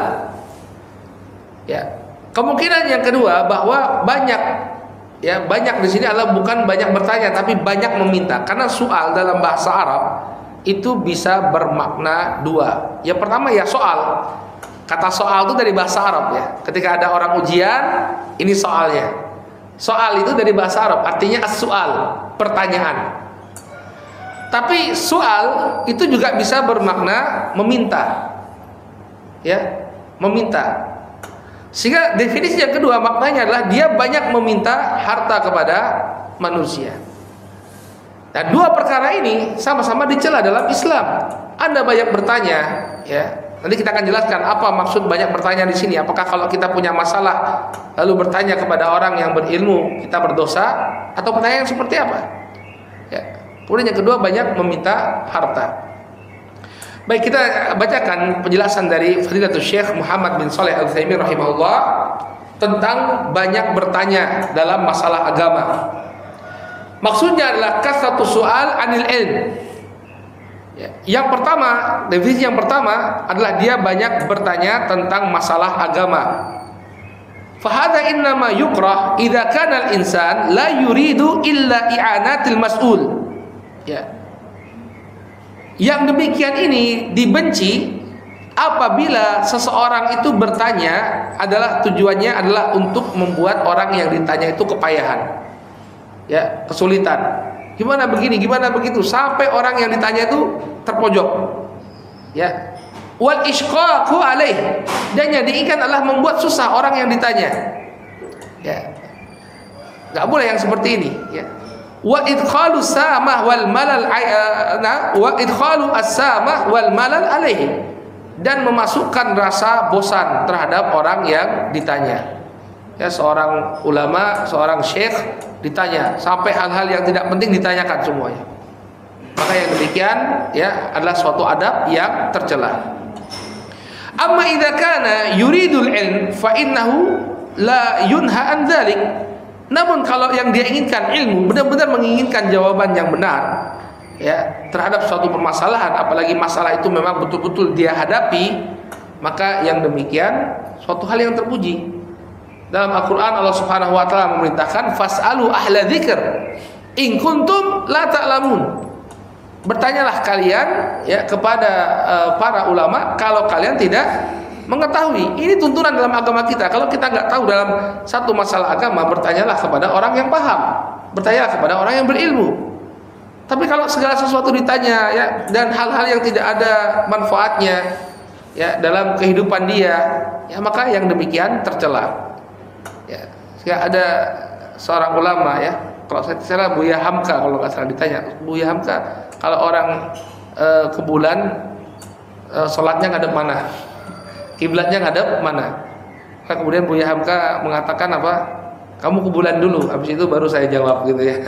A: Ya. Kemungkinan yang kedua bahwa banyak di sini adalah bukan banyak bertanya tapi banyak meminta. Karena soal dalam bahasa Arab itu bisa bermakna 2. Yang pertama ya soal. Kata soal itu dari bahasa Arab ya. Ketika ada orang ujian, ini soalnya. Soal itu dari bahasa Arab, artinya as-su'al, pertanyaan. Tapi soal itu juga bisa bermakna meminta. Ya, meminta. Sehingga definisi yang kedua maknanya adalah dia banyak meminta harta kepada manusia. Nah, 2 perkara ini sama-sama dicela dalam Islam. Anda banyak bertanya, ya. Nanti kita akan jelaskan apa maksud banyak bertanya di sini. Apakah kalau kita punya masalah lalu bertanya kepada orang yang berilmu kita berdosa, atau pertanyaan seperti apa? Ya. Kemudian yang kedua banyak meminta harta. Baik, kita bacakan penjelasan dari Fadilatul Syekh Muhammad bin Shalih Al-Utsaimin rahimahullah tentang banyak bertanya dalam masalah agama. Maksudnya adalah kasratus su'al 'anil ilm. Ya. Yang pertama, definisi yang pertama adalah dia banyak bertanya tentang masalah agama. Fahadha innama yukrah idza kana al-insan la yuridu illa i'anatil mas'ul. Ya. Yang demikian ini dibenci apabila seseorang itu bertanya adalah tujuannya adalah untuk membuat orang yang ditanya itu kepayahan. Ya, kesulitan. Gimana begini, gimana begitu, sampai orang yang ditanya itu terpojok. Ya. Wal isqaqu alaih, dan yang diinginkan adalah membuat susah orang yang ditanya. Ya. Enggak boleh yang seperti ini, ya. Wa idkhalu samah wal malal wa idkhalu as-samah wal malal alaihi, dan memasukkan rasa bosan terhadap orang yang ditanya. Ya, seorang ulama, seorang syekh ditanya sampai hal-hal yang tidak penting ditanyakan semuanya. Maka yang demikian ya adalah suatu adab yang tercela. Amma idza kana yuridul ilm fa innahu la yunha an dzalik. Namun kalau yang dia inginkan ilmu, benar-benar menginginkan jawaban yang benar ya terhadap suatu permasalahan, apalagi masalah itu memang betul-betul dia hadapi, maka yang demikian suatu hal yang terpuji. Dalam Al-Qur'an Allah Subhanahu wa taala memerintahkan fas'alu ahla dzikr in kuntum la ta'lamun. Bertanyalah kalian ya kepada para ulama kalau kalian tidak mengetahui. Ini tuntunan dalam agama kita. Kalau kita nggak tahu dalam satu masalah agama, bertanyalah kepada orang yang paham, bertanyalah kepada orang yang berilmu. Tapi kalau segala sesuatu ditanya ya dan hal-hal yang tidak ada manfaatnya ya dalam kehidupan dia, ya maka yang demikian tercela. Ya, ada seorang ulama ya, kalau saya salah Buya Hamka, kalau nggak salah ditanya Buya Hamka, kalau orang ke bulan sholatnya ngadep mana, kiblatnya ngadep mana. Kemudian Buya Hamka mengatakan apa? Kamu ke bulan dulu, habis itu baru saya jawab gitu ya.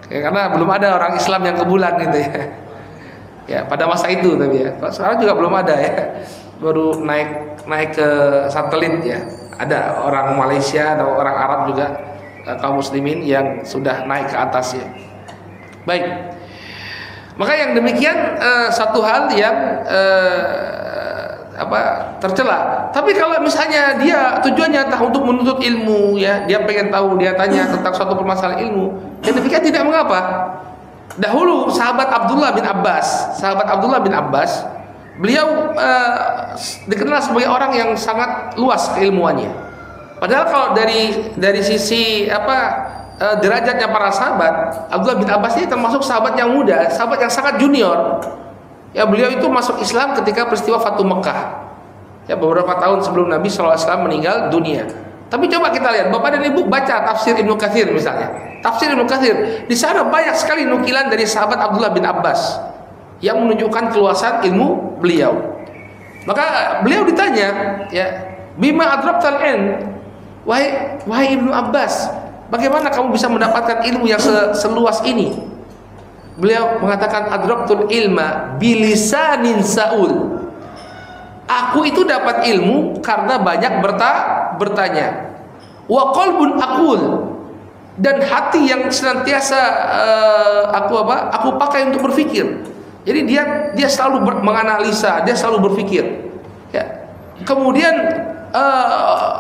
A: Karena belum ada orang Islam yang ke bulan gitu ya. Ya pada masa itu tapi ya. Sekarang juga belum ada ya. Baru naik ke satelit ya. Ada orang Malaysia atau orang Arab juga kaum muslimin yang sudah naik ke atas ya. Baik. Maka yang demikian satu hal yang tercela. Tapi kalau misalnya dia tujuannya entah untuk menuntut ilmu ya, dia pengen tahu, dia tanya tentang suatu permasalahan ilmu, yang demikian tidak mengapa. Dahulu sahabat Abdullah bin Abbas, beliau dikenal sebagai orang yang sangat luas keilmuannya. Padahal kalau dari sisi derajatnya para sahabat, Abdullah bin Abbas ini termasuk sahabat yang muda, sahabat yang sangat junior. Ya, beliau itu masuk Islam ketika peristiwa Fatu Mekah. Ya, beberapa tahun sebelum Nabi SAW meninggal dunia. Tapi coba kita lihat, Bapak dan Ibu baca tafsir Ibnu Katsir misalnya. Tafsir Ibnu Katsir, di sana banyak sekali nukilan dari sahabat Abdullah bin Abbas yang menunjukkan keluasan ilmu beliau. Maka beliau ditanya, ya, bima adraktal ilm, wahai Ibnu Abbas, bagaimana kamu bisa mendapatkan ilmu yang seluas ini? Beliau mengatakan adraktul ilma bilisanin saul. Aku itu dapat ilmu karena banyak bertanya. Wa qalbun aqul, dan hati yang senantiasa aku pakai untuk berpikir. Jadi dia selalu menganalisa, dia selalu berpikir. Ya. Kemudian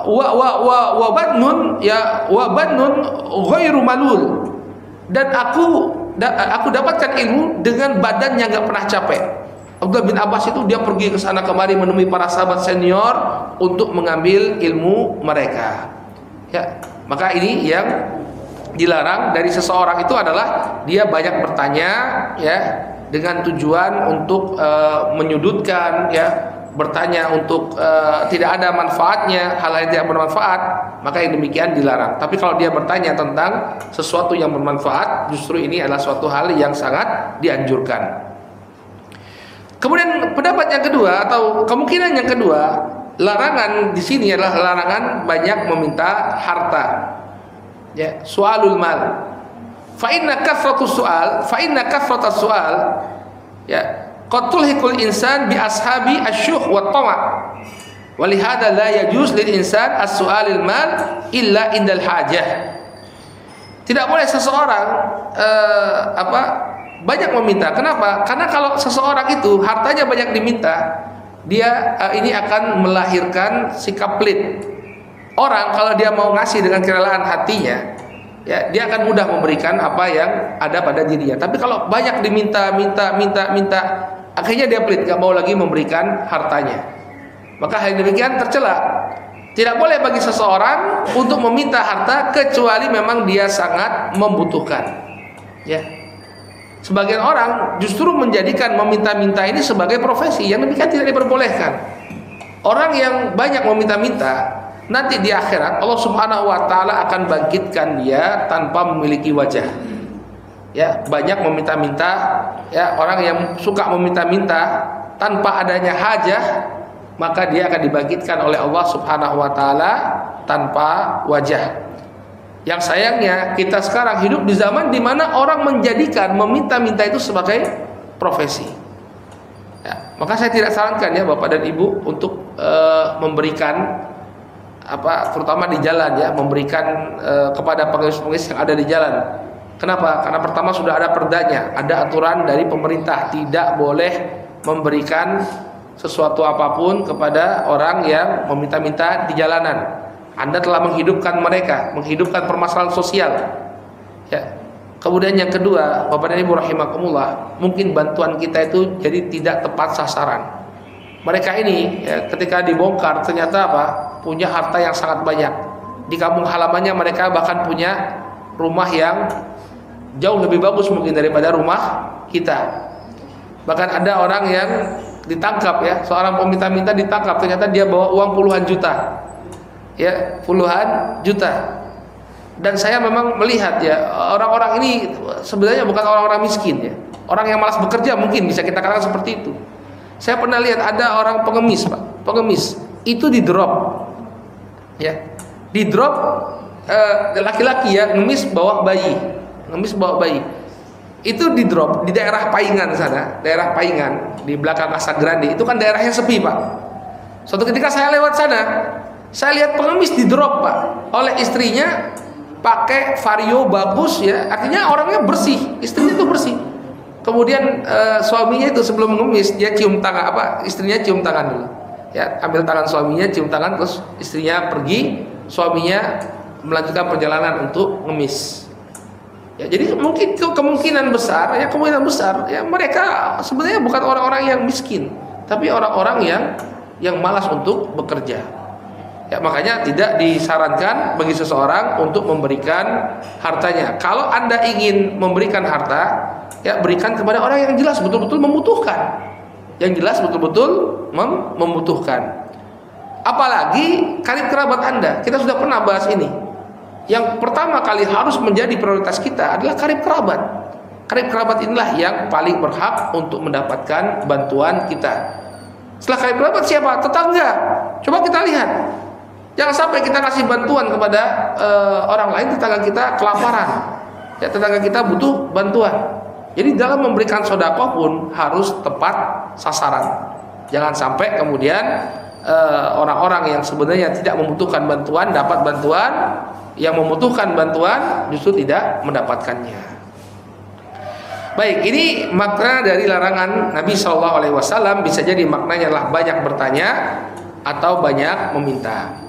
A: wa badnun ghairu malul, dan aku dapatkan ilmu dengan badan yang nggak pernah capek. Abdullah bin Abbas itu dia pergi ke sana kemari menemui para sahabat senior untuk mengambil ilmu mereka. Ya, maka ini yang dilarang dari seseorang itu adalah dia banyak bertanya, ya, dengan tujuan untuk menyudutkan, ya, bertanya untuk tidak ada manfaatnya, hal yang tidak bermanfaat, maka yang demikian dilarang. Tapi kalau dia bertanya tentang sesuatu yang bermanfaat, justru ini adalah suatu hal yang sangat dianjurkan. Kemudian pendapat yang kedua atau kemungkinan yang kedua, larangan di sini adalah larangan banyak meminta harta. Ya, su'alul mal. Fa inna kathratus su'al, ya, qad tulhiqul insan bi ashabi asyuh wa tama'. Walihada la yajuz lil insan as-su'alil mal illa indal hajah. Tidak boleh seseorang banyak meminta. Kenapa? Karena kalau seseorang itu hartanya banyak diminta, dia ini akan melahirkan sikap pelit. Orang kalau dia mau ngasih dengan kerelaan hatinya, ya dia akan mudah memberikan apa yang ada pada dirinya. Tapi kalau banyak diminta, minta, akhirnya dia pelit, gak mau lagi memberikan hartanya. Maka hal demikian tercela. Tidak boleh bagi seseorang untuk meminta harta kecuali memang dia sangat membutuhkan. Ya. Sebagian orang justru menjadikan meminta-minta ini sebagai profesi, yang demikian tidak diperbolehkan. Orang yang banyak meminta-minta, nanti di akhirat Allah Subhanahu wa taala akan bangkitkan dia tanpa memiliki wajah. Ya, banyak meminta-minta, ya, orang yang suka meminta-minta tanpa adanya hajah, maka dia akan dibangkitkan oleh Allah Subhanahu wa taala tanpa wajah. Yang sayangnya kita sekarang hidup di zaman di mana orang menjadikan meminta-minta itu sebagai profesi. Ya, maka saya tidak sarankan ya Bapak dan Ibu untuk memberikan terutama di jalan ya, memberikan kepada pengemis-pengemis yang ada di jalan. Kenapa? Karena pertama sudah ada perdanya, ada aturan dari pemerintah tidak boleh memberikan sesuatu apapun kepada orang yang meminta-minta di jalanan. Anda telah menghidupkan mereka, menghidupkan permasalahan sosial. Ya. Kemudian yang kedua, Bapak dan Ibu rahimakumullah, mungkin bantuan kita itu jadi tidak tepat sasaran. Mereka ini ya, ketika dibongkar ternyata punya harta yang sangat banyak. Di kampung halamannya mereka bahkan punya rumah yang jauh lebih bagus mungkin daripada rumah kita. Bahkan ada orang yang ditangkap ya, seorang peminta-minta ditangkap, ternyata dia bawa uang puluhan juta, ya puluhan juta. Dan saya memang melihat ya, orang-orang ini sebenarnya bukan orang-orang miskin ya, orang yang malas bekerja mungkin bisa kita katakan seperti itu. Saya pernah lihat ada orang pengemis Pak, pengemis itu di drop, ya di drop laki-laki ya, ngemis bawa bayi, itu di drop di daerah Paingan sana, daerah Paingan di belakang Casagrande, itu kan daerahnya sepi Pak. Suatu ketika saya lewat sana, saya lihat pengemis di drop Pak, oleh istrinya, pakai vario bagus ya, artinya orangnya bersih, istrinya itu bersih. Kemudian suaminya itu sebelum mengemis dia cium tangan istrinya cium tangan dulu, ya ambil tangan suaminya, cium tangan, terus istrinya pergi, suaminya melanjutkan perjalanan untuk ngemis. Ya, jadi mungkin kemungkinan besar ya mereka sebenarnya bukan orang-orang yang miskin, tapi orang-orang yang malas untuk bekerja. Ya, makanya tidak disarankan bagi seseorang untuk memberikan hartanya. Kalau Anda ingin memberikan harta, ya berikan kepada orang yang jelas betul-betul membutuhkan. Yang jelas betul-betul membutuhkan. Apalagi karib kerabat Anda. Kita sudah pernah bahas ini. Yang pertama kali harus menjadi prioritas kita adalah karib kerabat. Karib kerabat inilah yang paling berhak untuk mendapatkan bantuan kita. Setelah karib kerabat siapa? Tetangga. Coba kita lihat. Jangan sampai kita kasih bantuan kepada orang lain, tetangga kita kelaparan. Ya, tetangga kita butuh bantuan. Jadi dalam memberikan sedekah pun harus tepat sasaran. Jangan sampai kemudian orang-orang yang sebenarnya tidak membutuhkan bantuan dapat bantuan, yang membutuhkan bantuan justru tidak mendapatkannya. Baik, ini makna dari larangan Nabi SAW. Bisa jadi maknanya adalah banyak bertanya atau banyak meminta.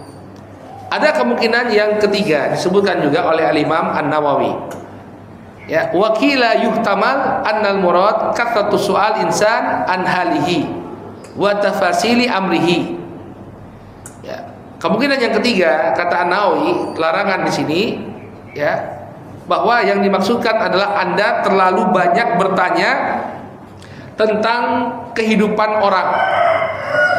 A: Ada kemungkinan yang ketiga disebutkan juga oleh Al-Imam An-Nawawi. Ya, wakila yuhtamal annal murad kathratu su'al insan an halihi wa tafasili amrihi. Ya, kemungkinan yang ketiga kata An-Nawawi, larangan di sini ya, bahwa yang dimaksudkan adalah Anda terlalu banyak bertanya tentang kehidupan orang.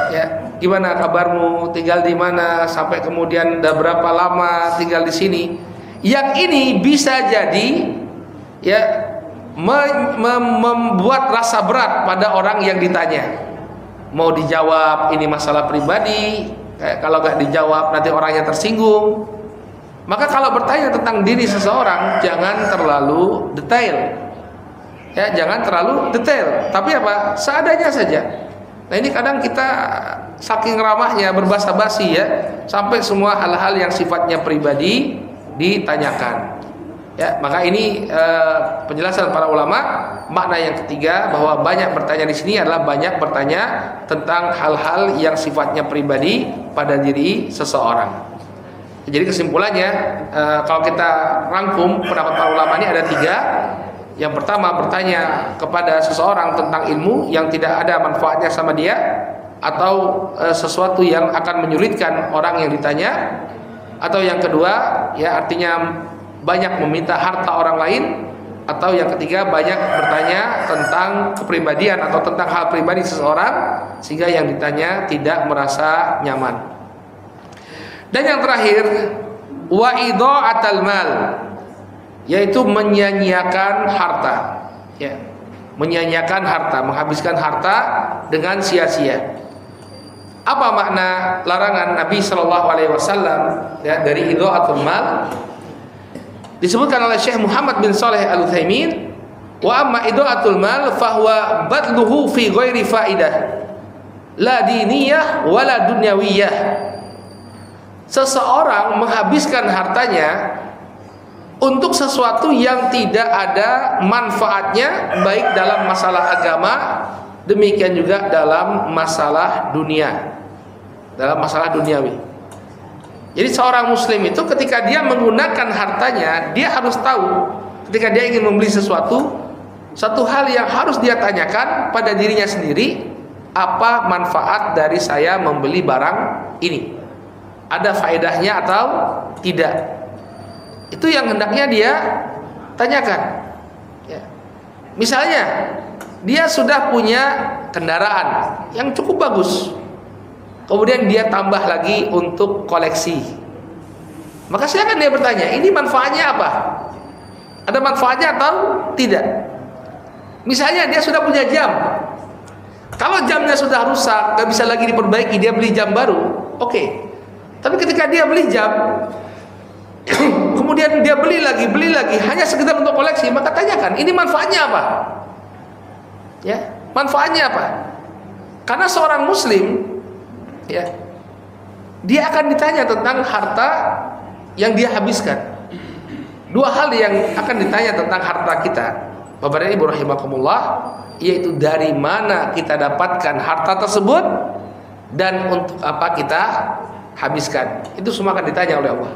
A: Ya, gimana kabarmu, tinggal di mana, sampai kemudian udah berapa lama tinggal di sini. Yang ini bisa jadi ya membuat rasa berat pada orang yang ditanya. Mau dijawab ini masalah pribadi, kalau gak dijawab nanti orangnya tersinggung. Maka kalau bertanya tentang diri seseorang jangan terlalu detail. Ya, jangan terlalu detail, tapi apa? Seadanya saja. Nah, ini kadang kita saking ramahnya berbahasa basi ya, sampai semua hal-hal yang sifatnya pribadi ditanyakan. Ya, maka ini penjelasan para ulama. Makna yang ketiga bahwa banyak bertanya di sini adalah banyak bertanya tentang hal-hal yang sifatnya pribadi pada diri seseorang. Jadi kesimpulannya, kalau kita rangkum pendapat para ulama ini ada tiga. Yang pertama, bertanya kepada seseorang tentang ilmu yang tidak ada manfaatnya sama dia, atau sesuatu yang akan menyulitkan orang yang ditanya. Atau yang kedua, ya artinya banyak meminta harta orang lain. Atau yang ketiga, banyak bertanya tentang kepribadian atau tentang hal pribadi seseorang, sehingga yang ditanya tidak merasa nyaman. Dan yang terakhir, wa idha'atal mal, yaitu menyia-nyiakan harta, ya, menyia-nyiakan harta, menghabiskan harta dengan sia-sia. Apa makna larangan Nabi Shallallahu Alaihi Wasallam ya, dari idha'atul mal? Disebutkan oleh Syekh Muhammad bin Shalih Al Utsaimin, wa amma idha'atul mal fahuwa badluhu fi ghairi faidah, la diniyah wala dunyawiyah. Seseorang menghabiskan hartanya untuk sesuatu yang tidak ada manfaatnya, baik dalam masalah agama, demikian juga dalam masalah dunia, dalam masalah duniawi. Jadi seorang muslim itu ketika dia menggunakan hartanya, dia harus tahu ketika dia ingin membeli sesuatu, satu hal yang harus dia tanyakan pada dirinya sendiri, apa manfaat dari saya membeli barang ini? Ada faedahnya atau tidak? Itu yang hendaknya dia tanyakan, ya. Misalnya dia sudah punya kendaraan yang cukup bagus, kemudian dia tambah lagi untuk koleksi, maka silakan dia bertanya, ini manfaatnya apa? Ada manfaatnya atau tidak? Misalnya dia sudah punya jam, kalau jamnya sudah rusak, gak bisa lagi diperbaiki, dia beli jam baru, oke. Tapi ketika dia beli jam, kemudian dia beli lagi hanya sekedar untuk koleksi, maka tanyakan, ini manfaatnya apa? Ya, manfaatnya apa? Karena seorang muslim, ya, dia akan ditanya tentang harta yang dia habiskan. Dua hal yang akan ditanya tentang harta kita, Bapak dan Ibu rahimakumullah, yaitu dari mana kita dapatkan harta tersebut dan untuk apa kita habiskan. Itu semua akan ditanya oleh Allah.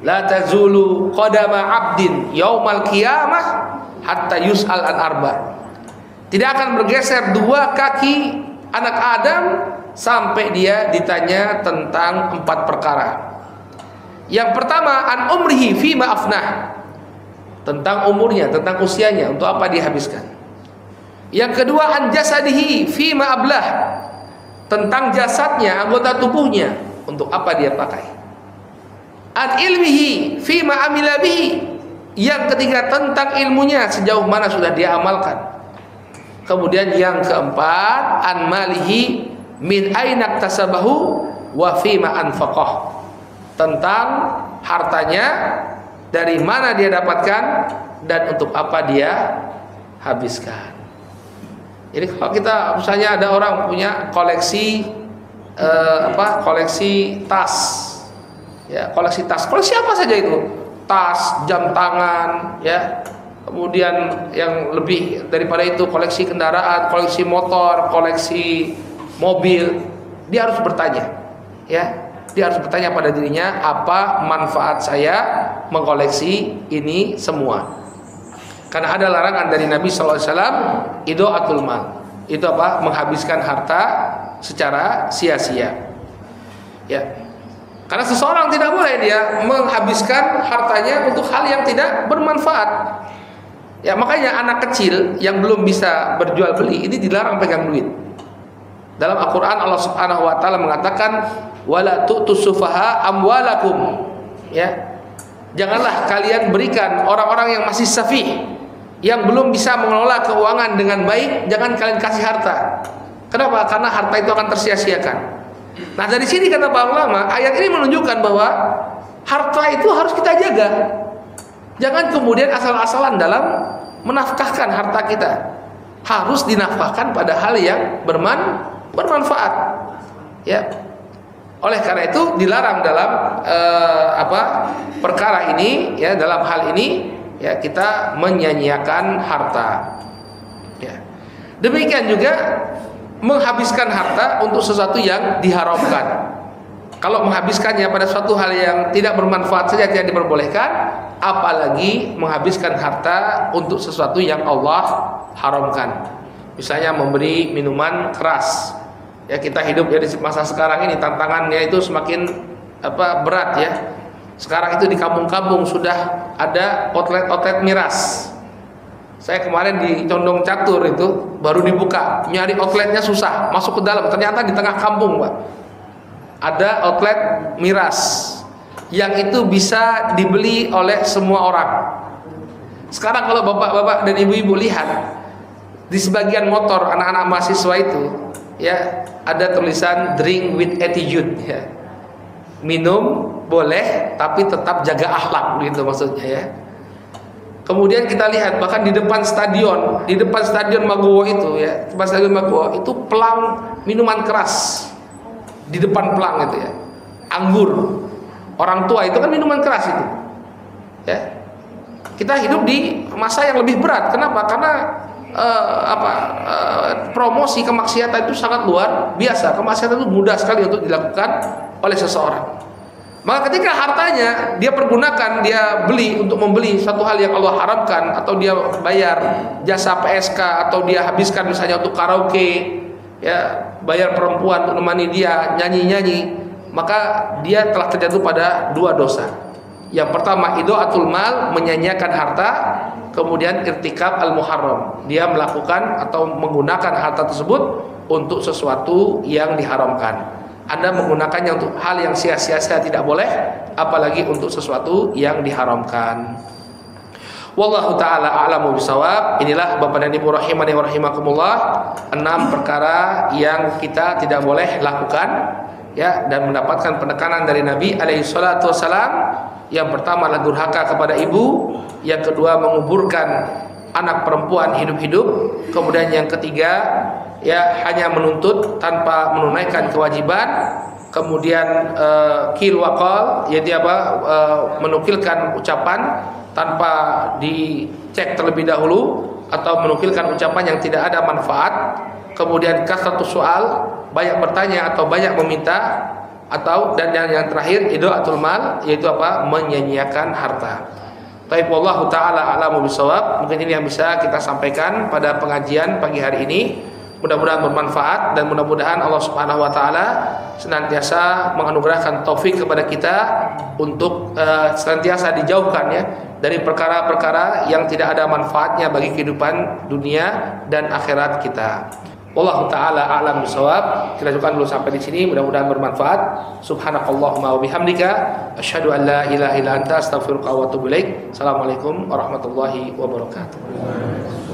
A: La tazulu qadama 'abdin yaumal qiyamah hatta yus'al an arba. Tidak akan bergeser dua kaki anak Adam sampai dia ditanya tentang 4 perkara. Yang pertama, an umrihi fima afnah, tentang umurnya, tentang usianya, untuk apa dihabiskan. Yang kedua, an jasadihi fima ablah, tentang jasadnya, anggota tubuhnya, untuk apa dia pakai. An ilmihi fima amila bihi, yang ketiga tentang ilmunya, sejauh mana sudah dia amalkan. Kemudian yang keempat, an malihi min aina iktasabahu wa fima anfaqah, tentang hartanya, dari mana dia dapatkan dan untuk apa dia habiskan. Jadi kalau kita misalnya ada orang punya koleksi koleksi tas, ya, koleksi apa saja itu, tas, jam tangan, ya, kemudian yang lebih daripada itu koleksi kendaraan, koleksi motor, koleksi mobil, dia harus bertanya, ya, dia harus bertanya pada dirinya, apa manfaat saya mengkoleksi ini semua? Karena ada larangan dari Nabi sallallahu alaihi wasallam, idha'atul mal. Itu apa? Menghabiskan harta secara sia-sia. Ya. Karena seseorang tidak boleh dia menghabiskan hartanya untuk hal yang tidak bermanfaat. Ya, makanya anak kecil yang belum bisa berjual beli ini dilarang pegang duit. Dalam Al-Qur'an Allah Subhanahu wa taala mengatakan, wala tu'tus sufaha amwalakum. Ya. Janganlah kalian berikan orang-orang yang masih safih, yang belum bisa mengelola keuangan dengan baik, jangan kalian kasih harta. Kenapa? Karena harta itu akan tersia-siakan. Nah, dari sini kata para ulama, ayat ini menunjukkan bahwa harta itu harus kita jaga. Jangan kemudian asal-asalan dalam menafkahkan harta kita. Harus dinafkahkan pada hal yang bermanfaat. Ya. Oleh karena itu dilarang dalam perkara ini, ya, dalam hal ini, ya, kita menyanyiakan harta. Ya. Demikian juga menghabiskan harta untuk sesuatu yang diharamkan. Kalau menghabiskannya pada suatu hal yang tidak bermanfaat saja tidak diperbolehkan, apalagi menghabiskan harta untuk sesuatu yang Allah haramkan. Misalnya memberi minuman keras. Ya, kita hidup ya di masa sekarang ini, tantangannya itu semakin berat, ya. Sekarang itu di kampung-kampung sudah ada outlet miras. Saya kemarin di Condong Catur itu baru dibuka, nyari outletnya susah, masuk ke dalam, ternyata di tengah kampung, Pak. Ada outlet miras yang itu bisa dibeli oleh semua orang. Sekarang kalau bapak-bapak dan ibu-ibu lihat di sebagian motor anak-anak mahasiswa itu, ya, ada tulisan drink with attitude, ya. Minum boleh tapi tetap jaga akhlak, gitu maksudnya, ya. Kemudian kita lihat bahkan di depan stadion Maguwo itu, ya, depan stadion Maguwo itu pelang minuman keras. Di depan pelang itu, ya, anggur. Orang tua itu kan minuman keras itu, ya. Kita hidup di masa yang lebih berat. Kenapa? Karena promosi kemaksiatan itu sangat luar biasa. Kemaksiatan itu mudah sekali untuk dilakukan oleh seseorang. Maka ketika hartanya dia pergunakan, dia beli untuk membeli satu hal yang Allah haramkan, atau dia bayar jasa PSK, atau dia habiskan misalnya untuk karaoke, ya, bayar perempuan untuk menemani dia nyanyi-nyanyi, maka dia telah terjatuh pada dua dosa. Yang pertama, idaatul mal, menyanyiakan harta. Kemudian irtikab al-muharram, dia melakukan atau menggunakan harta tersebut untuk sesuatu yang diharamkan. Anda menggunakannya untuk hal yang sia-sia tidak boleh, apalagi untuk sesuatu yang diharamkan. Wallahu ta'ala a'lamu bisawab. Inilah Bapak dan Ibu rahimani wa rahimakumullah, 6 perkara yang kita tidak boleh lakukan, ya, dan mendapatkan penekanan dari Nabi alaihi salatu wassalam. Yang pertama adalah durhaka kepada ibu, yang kedua menguburkan anak perempuan hidup-hidup, kemudian yang ketiga, ya, hanya menuntut tanpa menunaikan kewajiban, kemudian qil wa qal, yaitu menukilkan ucapan tanpa dicek terlebih dahulu, atau menukilkan ucapan yang tidak ada manfaat, kemudian kasratus soal, banyak bertanya atau banyak meminta, dan yang terakhir idaatul mal, yaitu menyanyiakan harta. Taib wallahu ta'ala a'lamu bisawab. Mungkin ini yang bisa kita sampaikan pada pengajian pagi hari ini. Mudah-mudahan bermanfaat, dan mudah-mudahan Allah Subhanahu wa taala senantiasa menganugerahkan taufik kepada kita untuk senantiasa dijauhkan, ya, dari perkara-perkara yang tidak ada manfaatnya bagi kehidupan dunia dan akhirat kita. Wallahu taala a'lam bishawab. Kita cukupkan dulu sampai di sini, mudah-mudahan bermanfaat. Subhanakallahumma wa bihamdika asyhadu an la ilaha illa anta astaghfiruka wa atubu ilaik. Assalamualaikum warahmatullahi wabarakatuh.